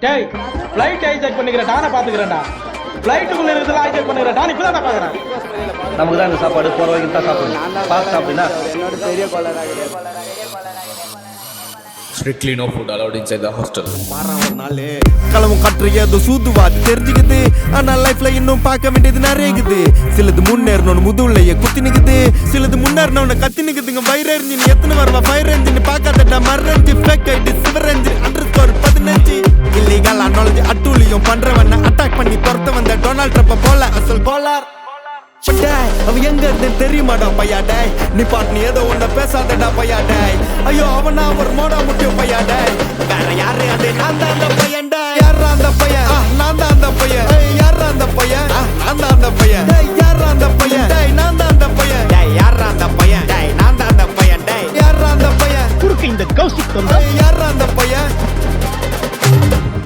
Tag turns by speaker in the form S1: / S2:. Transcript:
S1: டேய் flight hijack பண்ணிக்கிற டானை பாத்துக்கறேன்டா. ஃளைட்டுக்குள்ள இருக்கிறத ஹைஜாக் பண்ணிக்கிற டான் இப்பதான் நான் பாக்குறேன்.
S2: நமக்கு தான் இந்த சாப்பாடு போற வரைக்கும் தான் சாப்பிடணும். பார்த்து சாப்பிடுனா
S3: என்னோட பெரிய cholera
S4: Strictly no food allowed inside the hostel.
S5: களவும் கற்று ஏதோ சூதுவாது தெரிஞ்சுக்குது. ஆனா லைஃப்ல இன்னும் பார்க்க வேண்டியது நிறைய இருக்குது. சிலது முன்னேறணும் முதுகுலையே குத்தி நிக்குது, சிலது முன்னேறணும் கத்தி நிக்குதுங்க. ஃபயர் என்ஜின் எத்தனை வருவா ஃபயர் என்ஜின் பார்க்காதடா மர்ரஞ்சி ஃபேக் ஐடி சிவர் என்ஜின் அண்டர்ஸ்கோர் 15 இல்லீகல் நாலேஜ் அட்டூழியம் பண்றவன அட்டாக் பண்ணி துரத்த வந்த டொனால்ட் ட்ரம்ப் போல அசல் கோலார். அவ எங்க இருந்து தெரியுமாடா பையாடே, நீ பாட்டு நீ ஏதோ ஒன்ன பேசாதடா பையாடே. ஐயோ அவனா ஒரு மோடா முட்டிய பையாடே, வேற யாரு அது நான் தான் அந்த பையன்டா.